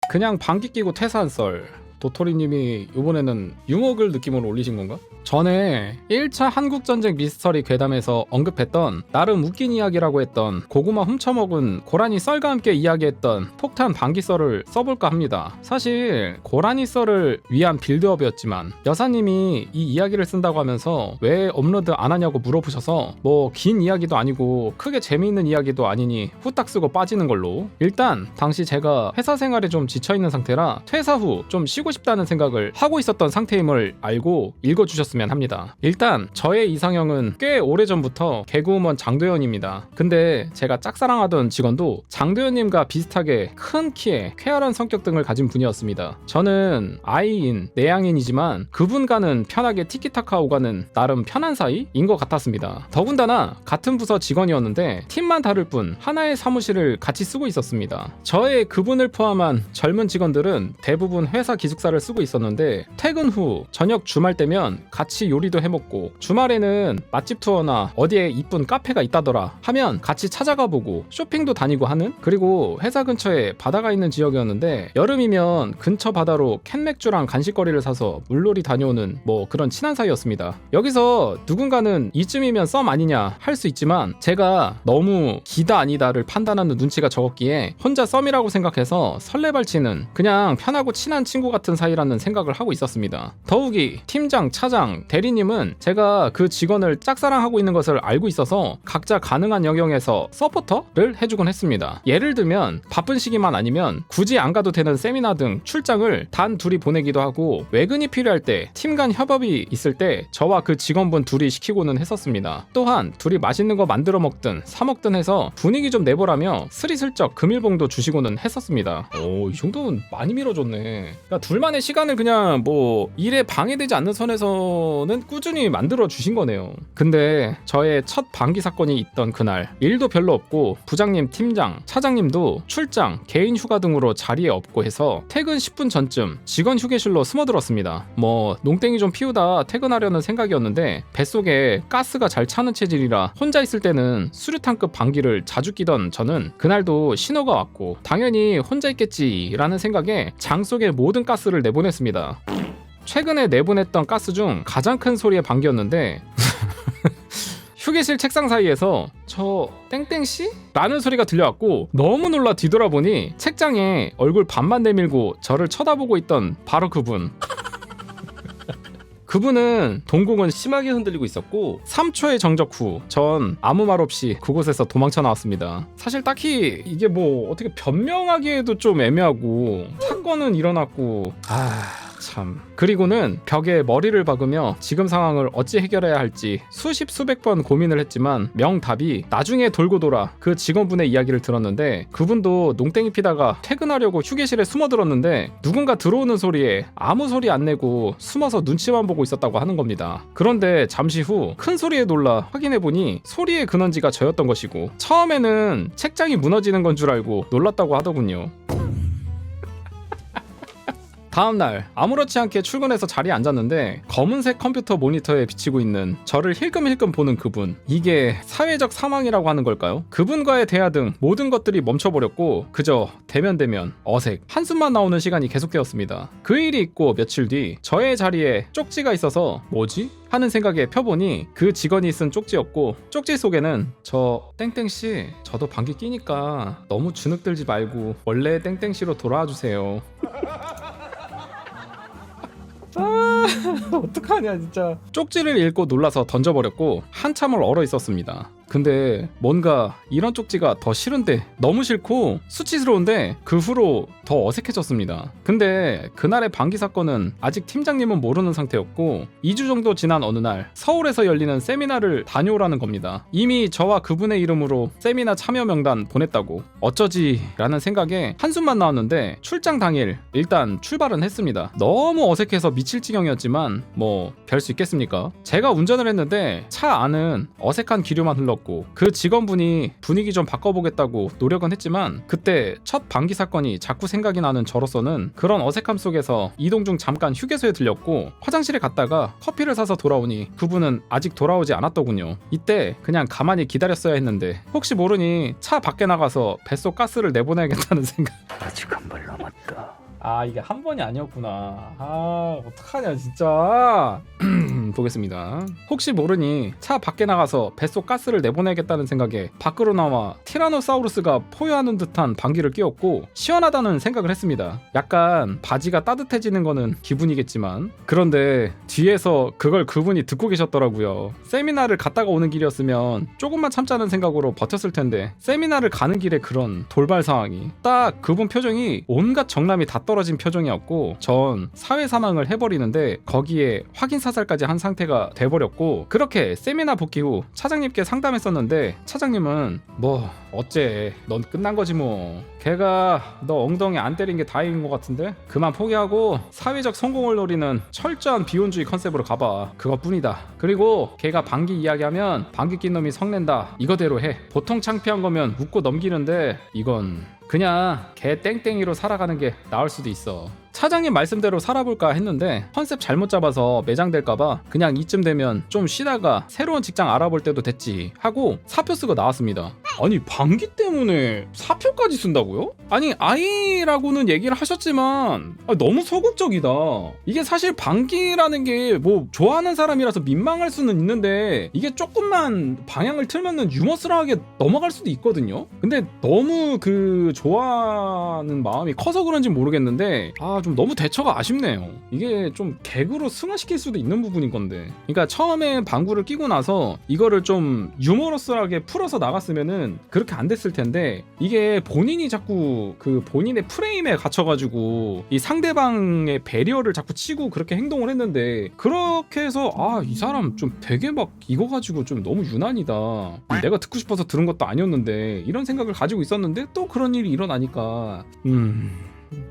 그냥 방귀 끼고 퇴사한 썰. 도토리님이 이번에는 유머글 느낌으로 올리신 건가? 전에 1차 한국전쟁 미스터리 괴담에서 언급했던 나름 웃긴 이야기라고 했던 고구마 훔쳐먹은 고라니 썰과 함께 이야기했던 폭탄 방귀 썰을 써볼까 합니다. 사실 고라니 썰을 위한 빌드업이었지만 여사님이 이 이야기를 쓴다고 하면서 왜 업로드 안 하냐고 물어보셔서 뭐 긴 이야기도 아니고 크게 재미있는 이야기도 아니니 후딱 쓰고 빠지는 걸로. 일단 당시 제가 회사 생활에 좀 지쳐있는 상태라 퇴사 후 좀 쉬고 싶다는 생각을 하고 있었던 상태임을 알고 읽어주셨으면 합니다. 일단 저의 이상형은 꽤 오래전부터 개그우먼 장도연입니다. 근데 제가 짝사랑하던 직원도 장도연님과 비슷하게 큰 키에 쾌활한 성격 등을 가진 분이었습니다. 저는 아이인 내향인이지만 그분과는 편하게 티키타카 오가는 나름 편한 사이인 것 같았습니다. 더군다나 같은 부서 직원이었는데 팀만 다를 뿐 하나의 사무실을 같이 쓰고 있었습니다. 저의 그분을 포함한 젊은 직원들은 대부분 회사 기숙사를 쓰고 있었는데 퇴근 후 저녁 주말 때면 같이 요리도 해먹고 주말에는 맛집 투어나 어디에 이쁜 카페가 있다더라 하면 같이 찾아가 보고 쇼핑도 다니고 하는. 그리고 회사 근처에 바다가 있는 지역이었는데 여름이면 근처 바다로 캔맥주랑 간식거리를 사서 물놀이 다녀오는 뭐 그런 친한 사이였습니다. 여기서 누군가는 이쯤이면 썸 아니냐 할 수 있지만 제가 너무 기다 아니다를 판단하는 눈치가 적었기에 혼자 썸이라고 생각해서 설레발치는 그냥 편하고 친한 친구 같은 사이라는 생각을 하고 있었습니다. 더욱이 팀장, 차장, 대리님은 제가 그 직원을 짝사랑하고 있는 것을 알고 있어서 각자 가능한 영역에서 서포터를 해주곤 했습니다. 예를 들면 바쁜 시기만 아니면 굳이 안 가도 되는 세미나 등 출장을 단 둘이 보내기도 하고 외근이 필요할 때 팀 간 협업이 있을 때 저와 그 직원분 둘이 시키고는 했었습니다. 또한 둘이 맛있는 거 만들어 먹든 사 먹든 해서 분위기 좀 내보라며 스리슬쩍 금일봉도 주시고는 했었습니다. 오, 이 정도면 많이 밀어줬네. 그러니까 둘만의 시간을 그냥 뭐 일에 방해되지 않는 선에서는 꾸준히 만들어 주신 거네요. 근데 저의 첫 방귀 사건이 있던 그날 일도 별로 없고 부장님, 팀장, 차장님도 출장, 개인 휴가 등으로 자리에 없고 해서 퇴근 10분 전쯤 직원 휴게실로 스며들었습니다. 뭐 농땡이 좀 피우다 퇴근하려는 생각이었는데 뱃속에 가스가 잘 차는 체질이라 혼자 있을 때는 수류탄급 방귀를 자주 끼던 저는 그날도 신호가 왔고 당연히 혼자 있겠지라는 생각에 장 속의 모든 가스를 내보냈습니다. 최근에 내보냈던 가스 중 가장 큰 소리의 방귀였는데 휴게실 책상 사이에서 저 땡땡씨? 라는 소리가 들려왔고 너무 놀라 뒤돌아보니 책장에 얼굴 반만 내밀고 저를 쳐다보고 있던 바로 그분. 그분은 동공은 심하게 흔들리고 있었고 3초의 정적 후 전 아무 말 없이 그곳에서 도망쳐 나왔습니다. 사실 딱히 이게 뭐 어떻게 변명하기에도 좀 애매하고 사건은 일어났고 참. 그리고는 벽에 머리를 박으며 지금 상황을 어찌 해결해야 할지 수십 수백 번 고민을 했지만 명답이 나중에 돌고 돌아 그 직원분의 이야기를 들었는데 그분도 농땡이 피다가 퇴근하려고 휴게실에 숨어들었는데 누군가 들어오는 소리에 아무 소리 안 내고 숨어서 눈치만 보고 있었다고 하는 겁니다. 그런데 잠시 후 큰 소리에 놀라 확인해보니 소리의 근원지가 저였던 것이고 처음에는 책장이 무너지는 건 줄 알고 놀랐다고 하더군요. 다음날 아무렇지 않게 출근해서 자리에 앉았는데 검은색 컴퓨터 모니터에 비치고 있는 저를 힐끔힐끔 보는 그분. 이게 사회적 사망이라고 하는 걸까요? 그분과의 대화 등 모든 것들이 멈춰버렸고 그저 대면 어색 한숨만 나오는 시간이 계속되었습니다. 그 일이 있고 며칠 뒤 저의 자리에 쪽지가 있어서 뭐지? 하는 생각에 펴보니 그 직원이 쓴 쪽지였고 쪽지 속에는 저 땡땡씨 저도 방귀 끼니까 너무 주눅들지 말고 원래 땡땡씨로 돌아와 주세요. 어떡하냐 진짜. 쪽지를 읽고 놀라서 던져버렸고 한참을 얼어 있었습니다. 근데 뭔가 이런 쪽지가 더 싫은데 너무 싫고 수치스러운데 그 후로 더 어색해졌습니다. 근데 그날의 방귀 사건은 아직 팀장님은 모르는 상태였고 2주 정도 지난 어느 날 서울에서 열리는 세미나를 다녀오라는 겁니다. 이미 저와 그분의 이름으로 세미나 참여 명단 보냈다고. 어쩌지 라는 생각에 한숨만 나왔는데 출장 당일 일단 출발은 했습니다. 너무 어색해서 미칠 지경이었지만 뭐 별 수 있겠습니까? 제가 운전을 했는데 차 안은 어색한 기류만 흘렀고 있었고 그 직원분이 분위기 좀 바꿔보겠다고 노력은 했지만 그때 첫 방기 사건이 자꾸 생각이 나는 저로서는 그런 어색함 속에서 이동 중 잠깐 휴게소에 들렸고 화장실에 갔다가 커피를 사서 돌아오니 그분은 아직 돌아오지 않았더군요. 이때 그냥 가만히 기다렸어야 했는데 혹시 모르니 차 밖에 나가서 뱃속 가스를 내보내야겠다는 생각. 아직 한 발 남았다. 아 이게 한 번이 아니었구나. 아 어떡하냐 진짜. 보겠습니다. 혹시 모르니 차 밖에 나가서 뱃속 가스를 내보내겠다는 생각에 밖으로 나와 티라노사우루스가 포효하는 듯한 방귀를 뀌었고 시원하다는 생각을 했습니다. 약간 바지가 따뜻해지는 거는 기분이겠지만 그런데 뒤에서 그걸 그분이 듣고 계셨더라고요. 세미나를 갔다가 오는 길이었으면 조금만 참자는 생각으로 버텼을 텐데 세미나를 가는 길에 그런 돌발 상황이 딱 그분 표정이 온갖 정남이 다 떨어진 표정이었고 전 사회사망을 해버리는데 거기에 확인 사살까지 한 상태가 돼버렸고 그렇게 세미나 복귀 후 차장님께 상담했었는데 차장님은 뭐 어째 넌 끝난 거지 뭐 걔가 너 엉덩이 안 때린 게 다행인 것 같은데 그만 포기하고 사회적 성공을 노리는 철저한 비혼주의 컨셉으로 가봐 그것뿐이다. 그리고 걔가 방귀 이야기하면 방귀 낀 놈이 성낸다 이거대로 해. 보통 창피한 거면 웃고 넘기는데 이건 그냥 개 땡땡이로 살아가는 게 나을 수도 있어. 차장님 말씀대로 살아볼까 했는데 컨셉 잘못 잡아서 매장될까봐 그냥 이쯤 되면 좀 쉬다가 새로운 직장 알아볼 때도 됐지 하고 사표 쓰고 나왔습니다. 아니 방귀 때문에 사표까지 쓴다고요? 아니 아이라고는 얘기를 하셨지만 너무 소극적이다. 이게 사실 방귀라는 게 뭐 좋아하는 사람이라서 민망할 수는 있는데 이게 조금만 방향을 틀면은 유머스러하게 넘어갈 수도 있거든요. 근데 너무 그 좋아하는 마음이 커서 그런지 모르겠는데 좀 너무 대처가 아쉽네요. 이게 좀 개그로 승화시킬 수도 있는 부분인 건데 그러니까 처음에 방구를 끼고 나서 이거를 좀 유머러스하게 풀어서 나갔으면은 그렇게 안 됐을 텐데 이게 본인이 자꾸 그 본인의 프레임에 갇혀가지고 이 상대방의 배리어를 자꾸 치고 그렇게 행동을 했는데 그렇게 해서 이 사람 좀 되게 막 이거 가지고 좀 너무 유난이다. 내가 듣고 싶어서 들은 것도 아니었는데 이런 생각을 가지고 있었는데 또 그런 일이 일어나니까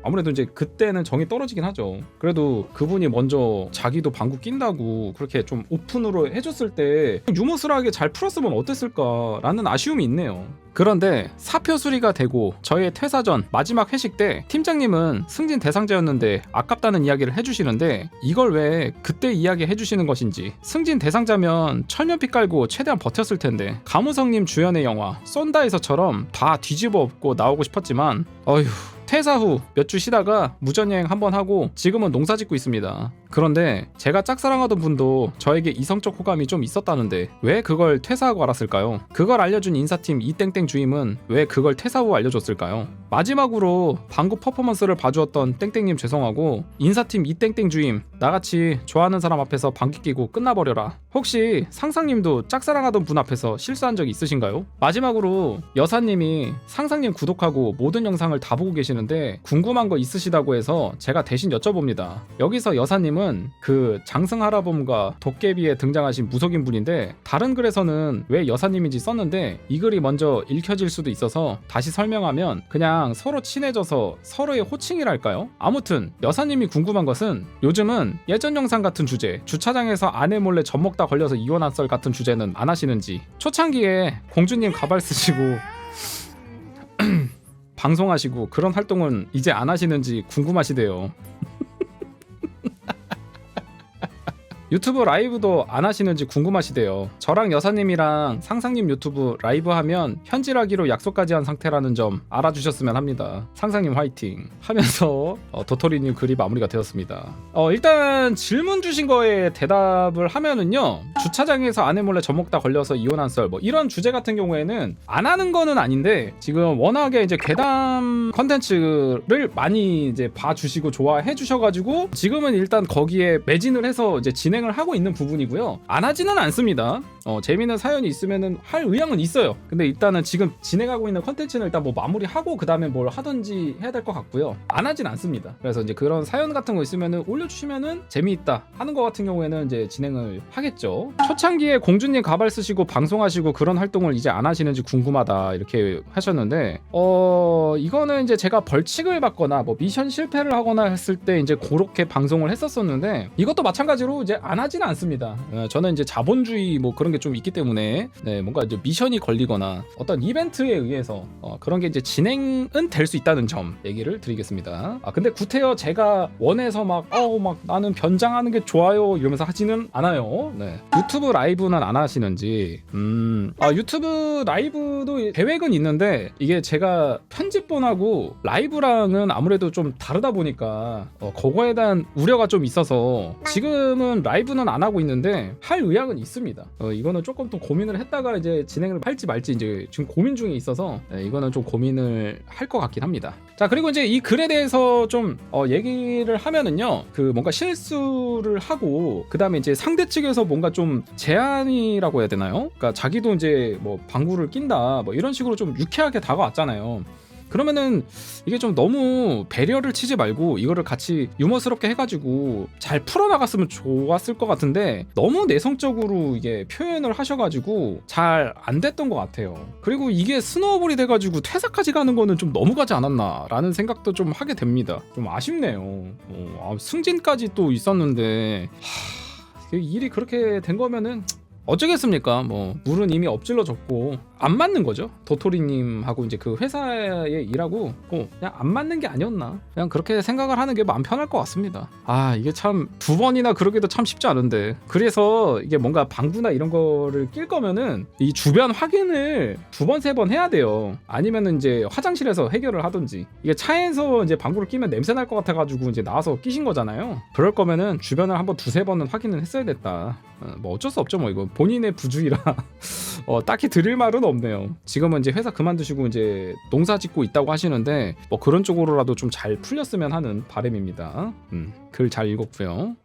아무래도 이제 그때는 정이 떨어지긴 하죠. 그래도 그분이 먼저 자기도 방구 낀다고 그렇게 좀 오픈으로 해줬을 때 유머스러하게 잘 풀었으면 어땠을까라는 아쉬움이 있네요. 그런데 사표 수리가 되고 저의 퇴사 전 마지막 회식 때 팀장님은 승진 대상자였는데 아깝다는 이야기를 해주시는데 이걸 왜 그때 이야기 해주시는 것인지. 승진 대상자면 철면피 깔고 최대한 버텼을 텐데 가무성님 주연의 영화 쏜다에서처럼 다 뒤집어 엎고 나오고 싶었지만 어휴 퇴사 후 몇 주 쉬다가 무전여행 한번 하고 지금은 농사 짓고 있습니다. 그런데 제가 짝사랑하던 분도 저에게 이성적 호감이 좀 있었다는데 왜 그걸 퇴사하고 알았을까요? 그걸 알려준 인사팀 이땡땡 주임은 왜 그걸 퇴사 후 알려줬을까요? 마지막으로 방구 퍼포먼스를 봐주었던 땡땡님 죄송하고 인사팀 이땡땡 주임 나같이 좋아하는 사람 앞에서 방귀 끼고 끝나버려라. 혹시 상상님도 짝사랑하던 분 앞에서 실수한 적 있으신가요? 마지막으로 여사님이 상상님 구독하고 모든 영상을 다 보고 계시는데 궁금한 거 있으시다고 해서 제가 대신 여쭤봅니다. 여기서 여사님은 그 장승하라범과 도깨비에 등장하신 무속인 분인데 다른 글에서는 왜 여사님인지 썼는데 이 글이 먼저 읽혀질 수도 있어서 다시 설명하면 그냥 서로 친해져서 서로의 호칭이랄까요? 아무튼 여사님이 궁금한 것은 요즘은 예전 영상 같은 주제 주차장에서 아내 몰래 젖 먹다 걸려서 이혼한 썰 같은 주제는 안 하시는지 초창기에 공주님 가발 쓰시고 방송하시고 그런 활동은 이제 안 하시는지 궁금하시대요. 유튜브 라이브도 안 하시는지 궁금하시대요. 저랑 여사님이랑 상상님 유튜브 라이브 하면 현질하기로 약속까지 한 상태라는 점 알아주셨으면 합니다. 상상님 화이팅 하면서 도토리님 글이 마무리가 되었습니다. 일단 질문 주신 거에 대답을 하면은요, 주차장에서 아내 몰래 젖 먹다 걸려서 이혼한 썰 뭐 이런 주제 같은 경우에는 안 하는 거는 아닌데 지금 워낙에 이제 괴담 컨텐츠를 많이 이제 봐주시고 좋아해 주셔가지고 지금은 일단 거기에 매진을 해서 이제 진행을 하고 있는 부분이고요. 안 하지는 않습니다. 재미있는 사연이 있으면은 할 의향은 있어요. 근데 일단은 지금 진행하고 있는 컨텐츠는 일단 뭐 마무리하고 그 다음에 뭘 하든지 해야 될 것 같고요. 안 하진 않습니다. 그래서 이제 그런 사연 같은 거 있으면은 올려주시면은 재미있다 하는 거 같은 경우에는 이제 진행을 하겠죠. 초창기에 공주님 가발 쓰시고 방송하시고 그런 활동을 이제 안 하시는지 궁금하다 이렇게 하셨는데 이거는 이제 제가 벌칙을 받거나 뭐 미션 실패를 하거나 했을 때 이제 그렇게 방송을 했었었는데 이것도 마찬가지로 이제 안 하지는 않습니다. 저는 이제 자본주의 뭐 그런 게 좀 있기 때문에 네, 뭔가 이제 미션이 걸리거나 어떤 이벤트에 의해서 그런 게 이제 진행은 될 수 있다는 점 얘기를 드리겠습니다. 근데 구태여 제가 원해서 막 나는 변장하는 게 좋아요 이러면서 하지는 않아요. 네. 유튜브 라이브는 안 하시는지 유튜브 라이브도 계획은 있는데 이게 제가 편집본하고 라이브랑은 아무래도 좀 다르다 보니까 그거에 대한 우려가 좀 있어서 지금은 라이브는 안 하고 있는데 할 의향은 있습니다. 이거는 조금 또 고민을 했다가 이제 진행을 할지 말지 이제 지금 고민 중에 있어서 이거는 좀 고민을 할 것 같긴 합니다. 자, 그리고 이제 이 글에 대해서 좀 얘기를 하면은요, 그 뭔가 실수를 하고 그 다음에 이제 상대 측에서 뭔가 좀 제안이라고 해야 되나요? 그러니까 자기도 이제 뭐 방구를 낀다 뭐 이런 식으로 좀 유쾌하게 다가왔잖아요. 그러면은 이게 좀 너무 배려를 치지 말고 이거를 같이 유머스럽게 해가지고 잘 풀어나갔으면 좋았을 것 같은데 너무 내성적으로 이게 표현을 하셔가지고 잘 안 됐던 것 같아요. 그리고 이게 스노우볼이 돼가지고 퇴사까지 가는 거는 좀 너무 가지 않았나 라는 생각도 좀 하게 됩니다. 좀 아쉽네요. 승진까지 또 있었는데 일이 그렇게 된 거면은 어쩌겠습니까? 뭐 물은 이미 엎질러졌고 안 맞는 거죠. 도토리님하고 이제 그 회사에 일하고 그냥 안 맞는 게 아니었나? 그냥 그렇게 생각을 하는 게 마음 편할 것 같습니다. 이게 참 2번이나 그러기도 참 쉽지 않은데 그래서 이게 뭔가 방구나 이런 거를 낄 거면은 이 주변 확인을 2번 3번 해야 돼요. 아니면은 이제 화장실에서 해결을 하든지 이게 차에서 이제 방구를 끼면 냄새 날 것 같아가지고 이제 나와서 끼신 거잖아요. 그럴 거면은 주변을 한번 2-3번은 확인을 했어야 됐다. 뭐 어쩔 수 없죠. 뭐 이거 본인의 부주의라 딱히 드릴 말은 없네요. 지금은 이제 회사 그만두시고 이제 농사 짓고 있다고 하시는데 뭐 그런 쪽으로라도 좀 잘 풀렸으면 하는 바람입니다. 글 잘 읽었고요.